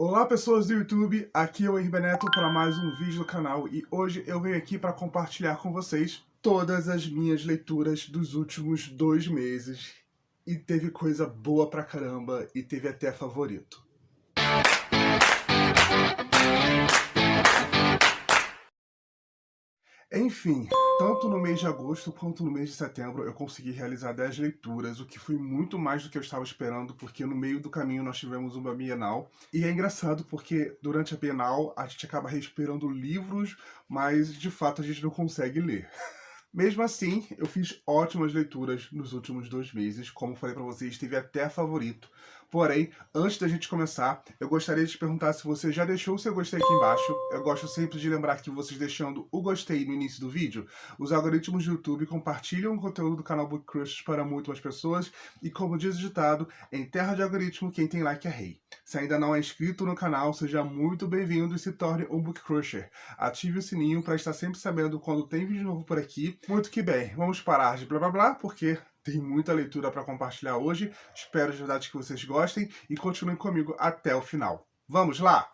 Olá pessoas do YouTube, aqui é o Henrique Neto para mais um vídeo do canal e hoje eu venho aqui para compartilhar com vocês todas as minhas leituras dos últimos 2 meses e teve coisa boa pra caramba e teve até favorito. Enfim, tanto no mês de agosto quanto no mês de setembro eu consegui realizar 10 leituras, o que foi muito mais do que eu estava esperando, porque no meio do caminho nós tivemos uma Bienal. E é engraçado porque durante a Bienal a gente acaba respirando livros, mas de fato a gente não consegue ler. Mesmo assim, eu fiz ótimas leituras nos últimos 2 meses, como falei pra vocês, teve até favorito. Porém, antes da gente começar, eu gostaria de te perguntar se você já deixou o seu gostei aqui embaixo. Eu gosto sempre de lembrar que vocês deixando o gostei no início do vídeo, os algoritmos do YouTube compartilham o conteúdo do canal Book Crush para muito mais pessoas, e como diz o ditado, em terra de algoritmo, quem tem like é rei. Se ainda não é inscrito no canal, seja muito bem-vindo e se torne um Book Crusher. Ative o sininho para estar sempre sabendo quando tem vídeo novo por aqui. Muito que bem, vamos parar de blá blá blá, porque tem muita leitura para compartilhar hoje. Espero de verdade que vocês gostem e continuem comigo até o final. Vamos lá!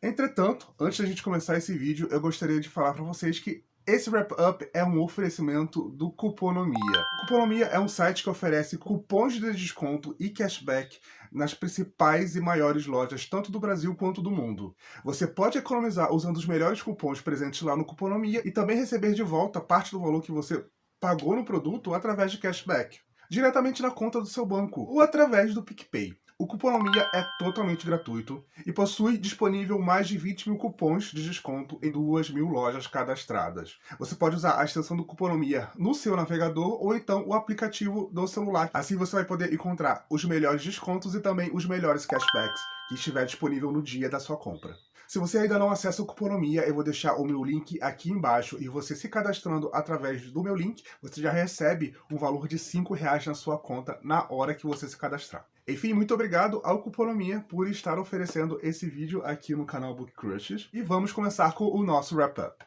Entretanto, antes da gente começar esse vídeo, eu gostaria de falar para vocês que esse wrap-up é um oferecimento do Cuponomia. O Cuponomia é um site que oferece cupons de desconto e cashback nas principais e maiores lojas, tanto do Brasil quanto do mundo. Você pode economizar usando os melhores cupons presentes lá no Cuponomia e também receber de volta parte do valor que você pagou no produto através de cashback, diretamente na conta do seu banco ou através do PicPay. O Cuponomia é totalmente gratuito e possui disponível mais de 20 mil cupons de desconto em 2.000 lojas cadastradas. Você pode usar a extensão do Cuponomia no seu navegador ou então o aplicativo do celular. Assim você vai poder encontrar os melhores descontos e também os melhores cashbacks que estiver disponível no dia da sua compra. Se você ainda não acessa o Cuponomia, eu vou deixar o meu link aqui embaixo e você se cadastrando através do meu link, você já recebe um valor de R$5 na sua conta na hora que você se cadastrar. Enfim, muito obrigado ao Cuponomia por estar oferecendo esse vídeo aqui no canal Book Crushes e vamos começar com o nosso wrap-up.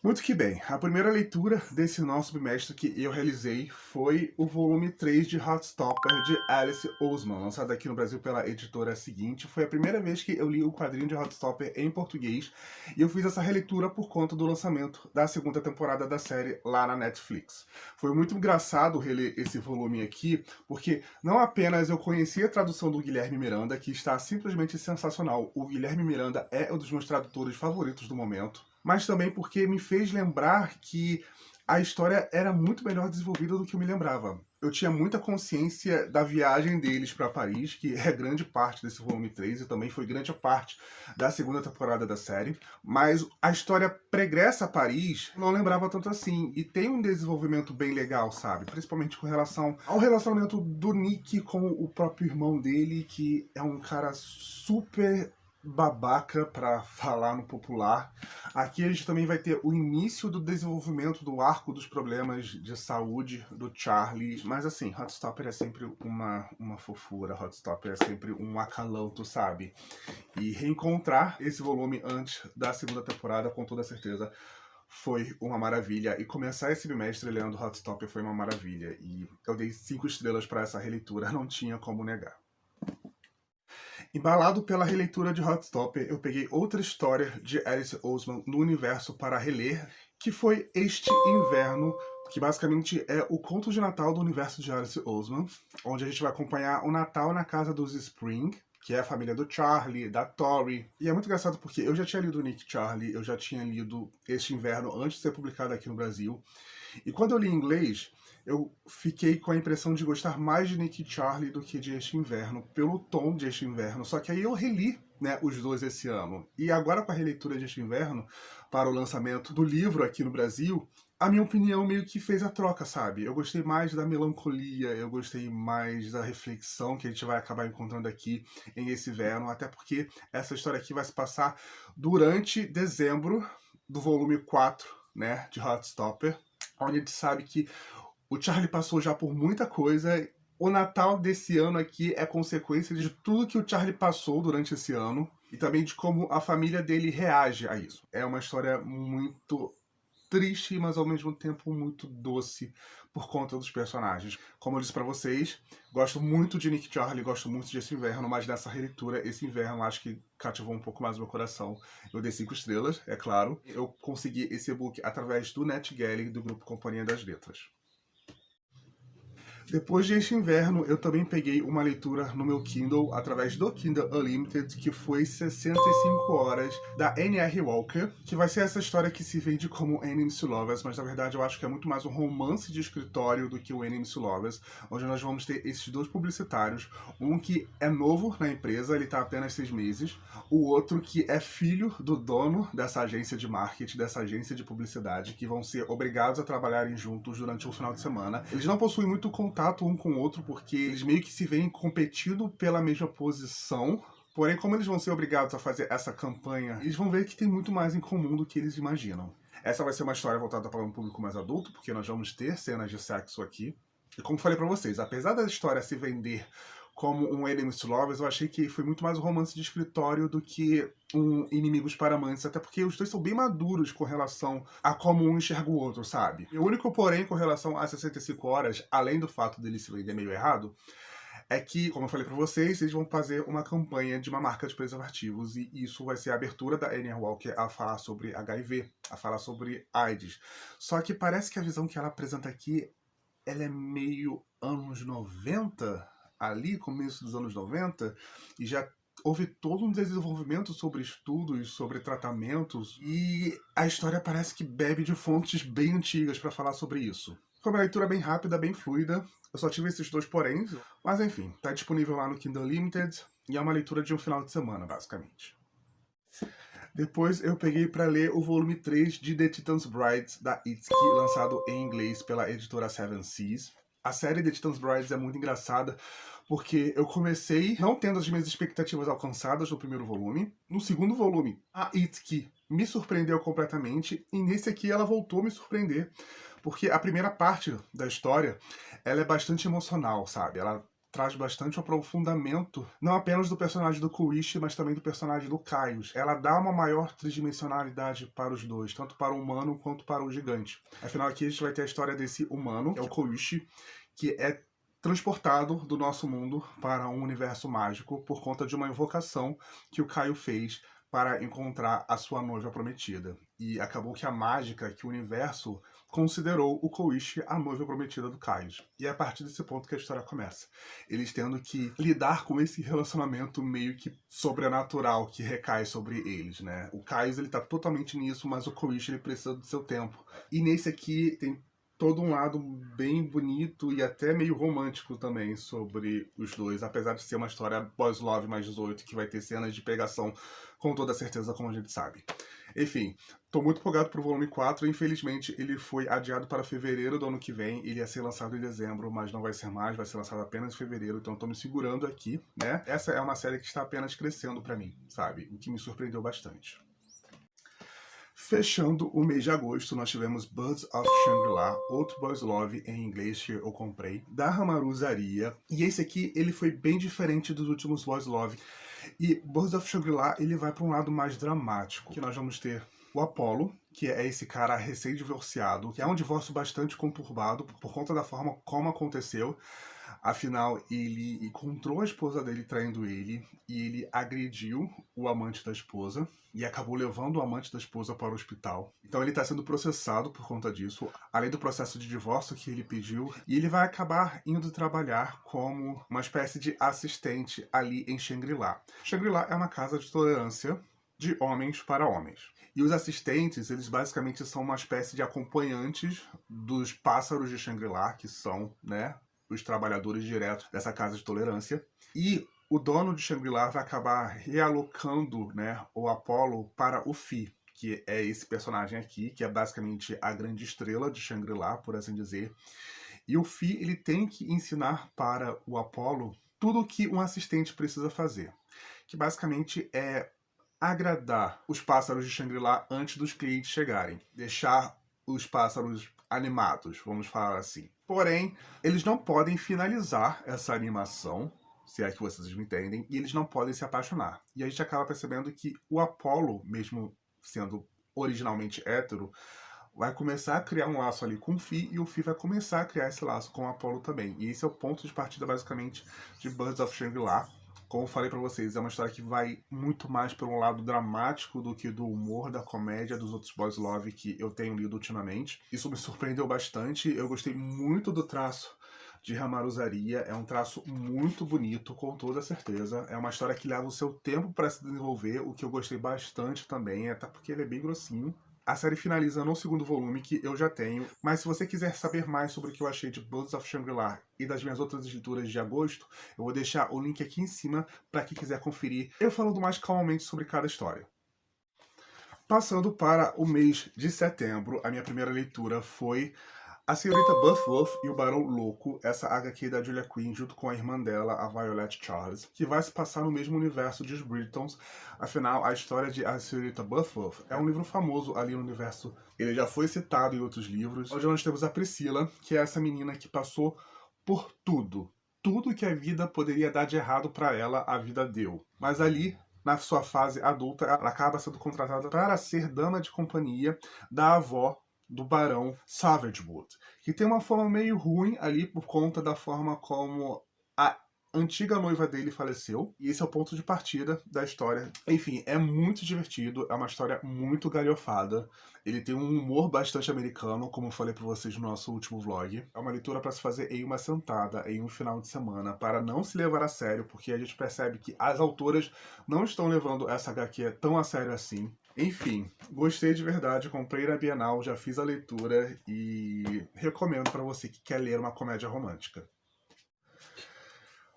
Muito que bem, a primeira leitura desse nosso bimestre que eu realizei foi o volume 3 de Heartstopper, de Alice Oseman, lançado aqui no Brasil pela editora Seguinte. Foi a primeira vez que eu li o quadrinho de Heartstopper em português, e eu fiz essa releitura por conta do lançamento da segunda temporada da série lá na Netflix. Foi muito engraçado reler esse volume aqui, porque não apenas eu conheci a tradução do Guilherme Miranda, que está simplesmente sensacional. O Guilherme Miranda é um dos meus tradutores favoritos do momento, mas também porque me fez lembrar que a história era muito melhor desenvolvida do que eu me lembrava. Eu tinha muita consciência da viagem deles para Paris, que é grande parte desse volume 3 e também foi grande parte da segunda temporada da série, mas a história pregressa a Paris não lembrava tanto assim, e tem um desenvolvimento bem legal, sabe? Principalmente com relação ao relacionamento do Nick com o próprio irmão dele, que é um cara super babaca, para falar no popular. Aqui a gente também vai ter o início do desenvolvimento do arco dos problemas de saúde do Charlie, mas assim, Heartstopper é sempre uma fofura, Heartstopper é sempre um acalanto, sabe? E reencontrar esse volume antes da segunda temporada, com toda certeza, foi uma maravilha, e começar esse bimestre lendo Heartstopper foi uma maravilha, e eu dei 5 estrelas para essa releitura, não tinha como negar. Embalado pela releitura de Heartstopper, eu peguei outra história de Alice Oseman no universo para reler, que foi Este Inverno, que basicamente é o conto de Natal do universo de Alice Oseman, onde a gente vai acompanhar o Natal na casa dos Spring, que é a família do Charlie, da Tori. E é muito engraçado porque eu já tinha lido Nick Charlie, eu já tinha lido Este Inverno antes de ser publicado aqui no Brasil, e quando eu li em inglês, eu fiquei com a impressão de gostar mais de Nick Charlie do que de Este Inverno, pelo tom de Este Inverno. Só que aí eu reli, né, os dois esse ano. E agora com a releitura de Este Inverno, para o lançamento do livro aqui no Brasil, a minha opinião meio que fez a troca, sabe? Eu gostei mais da melancolia, eu gostei mais da reflexão que a gente vai acabar encontrando aqui em Esse Inverno, até porque essa história aqui vai se passar durante dezembro do volume 4, né, de Heartstopper, onde a gente sabe que o Charlie passou já por muita coisa. O Natal desse ano aqui é consequência de tudo que o Charlie passou durante esse ano e também de como a família dele reage a isso. É uma história muito triste, mas ao mesmo tempo muito doce, por conta dos personagens. Como eu disse pra vocês, gosto muito de Nick Charlie, gosto muito desse inverno, mas nessa releitura, esse inverno acho que cativou um pouco mais o meu coração. Eu dei 5 estrelas, é claro. Eu consegui esse e-book através do NetGalley, do grupo Companhia das Letras. Depois deste inverno, eu também peguei uma leitura no meu Kindle, através do Kindle Unlimited, que foi 65 horas, da N.R. Walker, que vai ser essa história que se vende como Enemies to Lovers, mas na verdade eu acho que é muito mais um romance de escritório do que o Enemies to Lovers, onde nós vamos ter esses dois publicitários, um que é novo na empresa, ele está há apenas 6 meses, o outro que é filho do dono dessa agência de marketing, dessa agência de publicidade, que vão ser obrigados a trabalharem juntos durante um final de semana. Eles não possuem muito contato um com o outro, porque eles meio que se veem competindo pela mesma posição. Porém, como eles vão ser obrigados a fazer essa campanha, eles vão ver que tem muito mais em comum do que eles imaginam. Essa vai ser uma história voltada para um público mais adulto, porque nós vamos ter cenas de sexo aqui. E como falei para vocês, apesar da história se vender como um Enemies to Lovers, eu achei que foi muito mais um romance de escritório do que um Inimigos para Amantes, até porque os dois são bem maduros com relação a como um enxerga o outro, sabe? E o único porém com relação a 65 horas, além do fato dele se vender meio errado, é que, como eu falei pra vocês, eles vão fazer uma campanha de uma marca de preservativos e isso vai ser a abertura da N.R. Walker a falar sobre HIV, a falar sobre AIDS. Só que parece que a visão que ela apresenta aqui, ela é meio anos 90, ali, começo dos anos 90, e já houve todo um desenvolvimento sobre estudos, sobre tratamentos, e a história parece que bebe de fontes bem antigas para falar sobre isso. Foi uma leitura bem rápida, bem fluida, eu só tive esses dois poréns, mas enfim, tá disponível lá no Kindle Unlimited, e é uma leitura de um final de semana, basicamente. Depois eu peguei para ler o volume 3 de The Titan's Brides, da Itsuki, lançado em inglês pela editora Seven Seas. A série The Titan's Brides é muito engraçada, porque eu comecei não tendo as minhas expectativas alcançadas no primeiro volume. No segundo volume, a Itsuki me surpreendeu completamente, e nesse aqui ela voltou a me surpreender, porque a primeira parte da história, ela é bastante emocional, sabe? Ela traz bastante aprofundamento, não apenas do personagem do Koichi, mas também do personagem do Caius. Ela dá uma maior tridimensionalidade para os dois, tanto para o humano quanto para o gigante. Afinal, aqui a gente vai ter a história desse humano, que é o Koichi, que é transportado do nosso mundo para um universo mágico por conta de uma invocação que o Caio fez para encontrar a sua noiva prometida. E acabou que a mágica, que o universo considerou o Koichi a noiva prometida do Caius. E é a partir desse ponto que a história começa. Eles tendo que lidar com esse relacionamento meio que sobrenatural que recai sobre eles, né? O Caius, ele tá totalmente nisso, mas o Koichi, ele precisa do seu tempo. E nesse aqui tem todo um lado bem bonito e até meio romântico também sobre os dois, apesar de ser uma história boys love mais 18, que vai ter cenas de pegação com toda certeza, como a gente sabe. Enfim, tô muito empolgado pro volume 4, infelizmente ele foi adiado para fevereiro do ano que vem, ele ia ser lançado em dezembro, mas não vai ser mais, vai ser lançado apenas em fevereiro, então tô me segurando aqui, né? Essa é uma série que está apenas crescendo pra mim, sabe? O que me surpreendeu bastante. Fechando o mês de agosto, nós tivemos Birds of Shangri-La, outro boys love em inglês que eu comprei, da Hamaru Zaria. E esse aqui, ele foi bem diferente dos últimos boys love. E Birds of Shangri-La, ele vai para um lado mais dramático, que nós vamos ter o Apollo, que é esse cara recém-divorciado, que é um divórcio bastante conturbado por conta da forma como aconteceu. Afinal, ele encontrou a esposa dele traindo ele e ele agrediu o amante da esposa e acabou levando o amante da esposa para o hospital. Então ele está sendo processado por conta disso, além do processo de divórcio que ele pediu, e ele vai acabar indo trabalhar como uma espécie de assistente ali em Shangri-La. Shangri-La é uma casa de tolerância de homens para homens. E os assistentes, eles basicamente são uma espécie de acompanhantes dos pássaros de Shangri-La, que são, né, os trabalhadores diretos dessa casa de tolerância. E o dono de Shangri-La vai acabar realocando, né, o Apollo para o Fi, que é esse personagem aqui, que é basicamente a grande estrela de Shangri-La, por assim dizer. E o Fi, ele tem que ensinar para o Apollo tudo o que um assistente precisa fazer, que basicamente é agradar os pássaros de Shangri-La antes dos clientes chegarem, deixar os pássaros animados, vamos falar assim. Porém, eles não podem finalizar essa animação, se é que vocês me entendem, e eles não podem se apaixonar. E a gente acaba percebendo que o Apollo, mesmo sendo originalmente hétero, vai começar a criar um laço ali com o Fi, e o Fi vai começar a criar esse laço com o Apollo também. E esse é o ponto de partida, basicamente, de Birds of Shangri-La. Como eu falei pra vocês, é uma história que vai muito mais pelo lado dramático do que do humor, da comédia dos outros boys love que eu tenho lido ultimamente. Isso me surpreendeu bastante, eu gostei muito do traço de Hamaru Zaria, é um traço muito bonito, com toda certeza. É uma história que leva o seu tempo para se desenvolver, o que eu gostei bastante também, até porque ele é bem grossinho. A série finaliza no segundo volume, que eu já tenho, mas se você quiser saber mais sobre o que eu achei de Birds of Shangri-La e das minhas outras leituras de agosto, eu vou deixar o link aqui em cima para quem quiser conferir, eu falando mais calmamente sobre cada história. Passando para o mês de setembro, a minha primeira leitura foi A Senhorita Butterworth e o Barão Louco, essa HQ da Julia Quinn, junto com a irmã dela, a Violet Charles, que vai se passar no mesmo universo de Os Britons. Afinal, a história de A Senhorita Butterworth é um livro famoso ali no universo. Ele já foi citado em outros livros. Hoje nós temos a Priscila, que é essa menina que passou por tudo. Tudo que a vida poderia dar de errado para ela, a vida deu. Mas ali, na sua fase adulta, ela acaba sendo contratada para ser dama de companhia da avó do Barão Savagewood, que tem uma fama meio ruim ali por conta da forma como a antiga noiva dele faleceu, e esse é o ponto de partida da história. Enfim, é muito divertido, é uma história muito galhofada, ele tem um humor bastante americano, como eu falei pra vocês no nosso último vlog. É uma leitura para se fazer em uma sentada, em um final de semana, para não se levar a sério, porque a gente percebe que as autoras não estão levando essa HQ tão a sério assim. Enfim, gostei de verdade, comprei na Bienal, já fiz a leitura e recomendo para você que quer ler uma comédia romântica.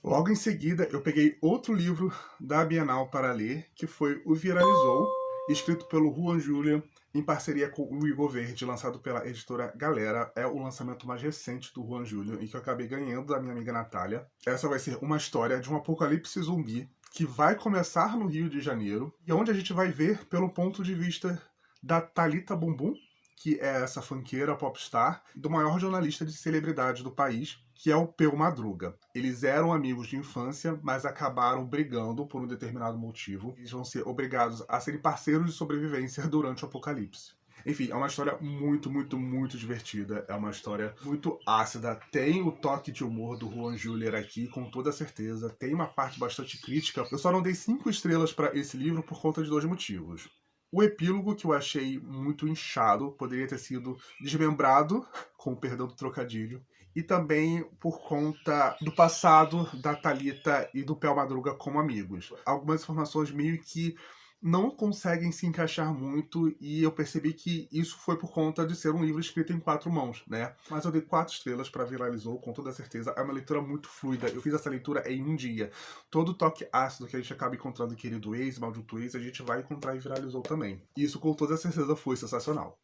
Logo em seguida, eu peguei outro livro da Bienal para ler, que foi O Viralizou, escrito pelo Juan Julián, em parceria com o Igor Verde, lançado pela editora Galera. É o lançamento mais recente do Juan Julián e que eu acabei ganhando da minha amiga Natália. Essa vai ser uma história de um apocalipse zumbi que vai começar no Rio de Janeiro, e onde a gente vai ver pelo ponto de vista da Thalita Bumbum, que é essa funkeira popstar, do maior jornalista de celebridade do país, que é o Peu Madruga. Eles eram amigos de infância, mas acabaram brigando por um determinado motivo. Eles vão ser obrigados a serem parceiros de sobrevivência durante o apocalipse. Enfim, é uma história muito, muito, muito divertida. É uma história muito ácida. Tem o toque de humor do Juan Julián aqui, com toda certeza. Tem uma parte bastante crítica. Eu só não dei 5 estrelas para esse livro por conta de 2 motivos. O epílogo, que eu achei muito inchado, poderia ter sido desmembrado, com o perdão do trocadilho. E também por conta do passado da Thalita e do Peu Madruga como amigos. Algumas informações meio que não conseguem se encaixar muito, e eu percebi que isso foi por conta de ser um livro escrito em 4 mãos, né? Mas eu dei 4 estrelas para Viralizou, com toda certeza. É uma leitura muito fluida. Eu fiz essa leitura em um dia. Todo o toque ácido que a gente acaba encontrando em Querido Ex, Maldito Ex, a gente vai encontrar em Viralizou também. Isso, com toda certeza, foi sensacional.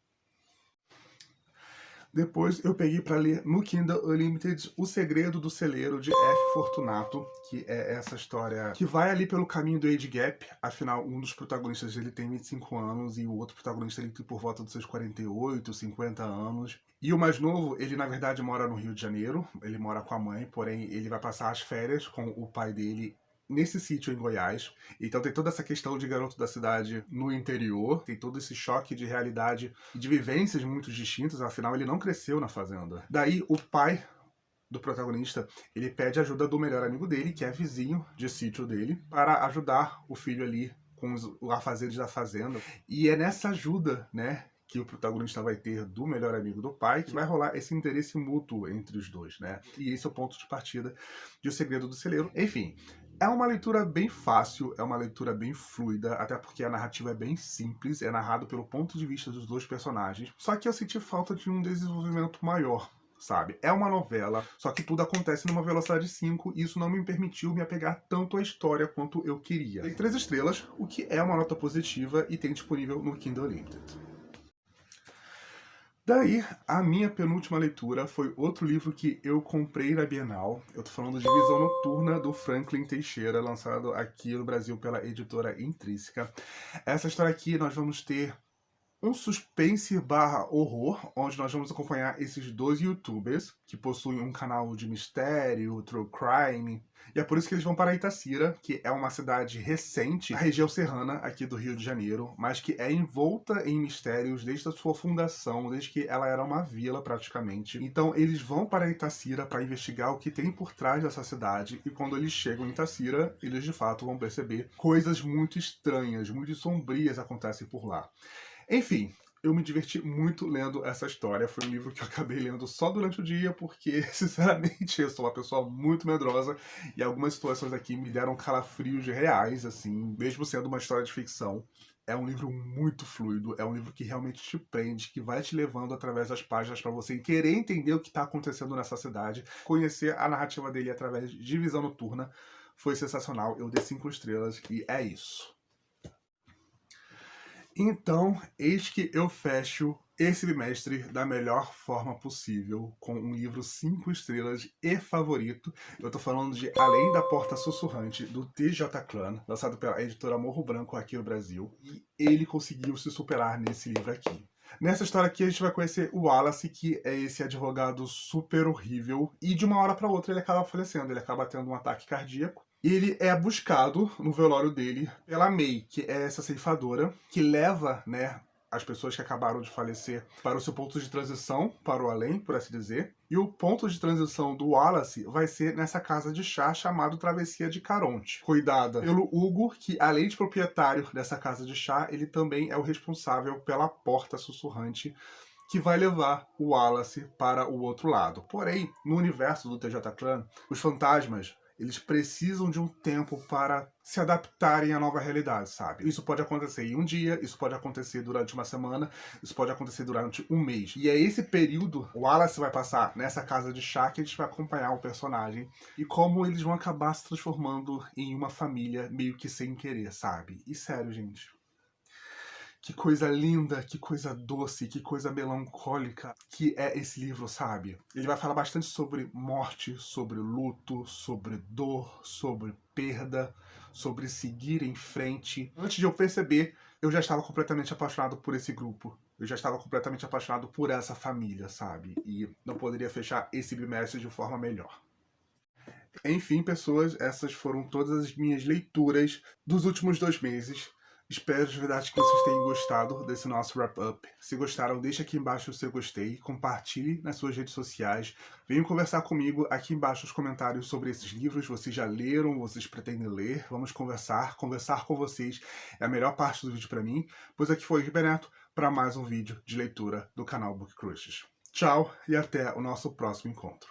Depois eu peguei para ler no Kindle Unlimited O Segredo do Celeiro, de F. Fortunato, que é essa história que vai ali pelo caminho do age gap. Afinal, um dos protagonistas ele tem 25 anos e o outro protagonista ele tem por volta dos seus 48, 50 anos. E o mais novo, ele na verdade mora no Rio de Janeiro, ele mora com a mãe, porém ele vai passar as férias com o pai dele nesse sítio em Goiás. Então tem toda essa questão de garoto da cidade no interior, tem todo esse choque de realidade e de vivências muito distintas, afinal ele não cresceu na fazenda. Daí o pai do protagonista, ele pede ajuda do melhor amigo dele, que é vizinho de sítio dele, para ajudar o filho ali com os afazeres da fazenda. E é nessa ajuda, né, que o protagonista vai ter do melhor amigo do pai, que vai rolar esse interesse mútuo entre os dois, né? E esse é o ponto de partida de O Segredo do Celeiro. Enfim, é uma leitura bem fácil, é uma leitura bem fluida, até porque a narrativa é bem simples, é narrado pelo ponto de vista dos 2 personagens, só que eu senti falta de um desenvolvimento maior, sabe? É uma novela, só que tudo acontece numa velocidade 5, e isso não me permitiu me apegar tanto à história quanto eu queria. Dei 3 estrelas, o que é uma nota positiva e tem disponível no Kindle Unlimited. Daí, a minha penúltima leitura foi outro livro que eu comprei na Bienal. Eu tô falando de Visão Noturna, do Franklin Teixeira, lançado aqui no Brasil pela editora Intrínseca. Essa história aqui nós vamos ter um suspense barra horror, onde nós vamos acompanhar esses dois youtubers que possuem um canal de mistério, true crime, e é por isso que eles vão para Itacira, que é uma cidade recente, a região serrana aqui do Rio de Janeiro, mas que é envolta em mistérios desde a sua fundação, desde que ela era uma vila praticamente. Então eles vão para Itacira para investigar o que tem por trás dessa cidade, e quando eles chegam em Itacira, eles de fato vão perceber coisas muito estranhas, muito sombrias acontecem por lá. Enfim, eu me diverti muito lendo essa história. Foi um livro que eu acabei lendo só durante o dia, porque, sinceramente, eu sou uma pessoa muito medrosa e algumas situações aqui me deram calafrios reais, assim, mesmo sendo uma história de ficção. É um livro muito fluido, é um livro que realmente te prende, que vai te levando através das páginas para você querer entender o que está acontecendo nessa cidade, conhecer a narrativa dele através de Visão Noturna. Foi sensacional, eu dei 5 estrelas e é isso. Então, eis que eu fecho esse bimestre da melhor forma possível, com um livro 5 estrelas e favorito. Eu tô falando de Além da Porta Sussurrante, do TJ Clan, lançado pela editora Morro Branco aqui no Brasil. E ele conseguiu se superar nesse livro aqui. Nessa história aqui a gente vai conhecer o Wallace, que é esse advogado super horrível, e de uma hora para outra ele acaba falecendo, ele acaba tendo um ataque cardíaco. E ele é buscado no velório dele pela May, que é essa ceifadora, que leva, né, as pessoas que acabaram de falecer para o seu ponto de transição, para o além, por assim dizer. E o ponto de transição do Wallace vai ser nessa casa de chá chamado Travessia de Caronte, cuidada pelo Hugo, que além de proprietário dessa casa de chá, ele também é o responsável pela porta sussurrante que vai levar o Wallace para o outro lado. Porém, no universo do TJ Clan, os fantasmas eles precisam de um tempo para se adaptarem à nova realidade, sabe? Isso pode acontecer em um dia, isso pode acontecer durante uma semana, isso pode acontecer durante um mês. E é esse período, o Wallace vai passar nessa casa de chá que a gente vai acompanhar o personagem e como eles vão acabar se transformando em uma família meio que sem querer, sabe? E sério, gente. Que coisa linda, que coisa doce, que coisa melancólica que é esse livro, sabe? Ele vai falar bastante sobre morte, sobre luto, sobre dor, sobre perda, sobre seguir em frente. Antes de eu perceber, eu já estava completamente apaixonado por esse grupo. Eu já estava completamente apaixonado por essa família, sabe? E não poderia fechar esse bimestre de forma melhor. Enfim, pessoas, essas foram todas as minhas leituras dos últimos 2 meses. Espero de verdade que vocês tenham gostado desse nosso wrap-up. Se gostaram, deixa aqui embaixo o seu gostei, compartilhe nas suas redes sociais, venham conversar comigo aqui embaixo nos comentários sobre esses livros. Vocês já leram, vocês pretendem ler? Vamos conversar com vocês é a melhor parte do vídeo para mim, pois aqui foi o Riber Neto para mais um vídeo de leitura do canal Book Crushes. Tchau e até o nosso próximo encontro.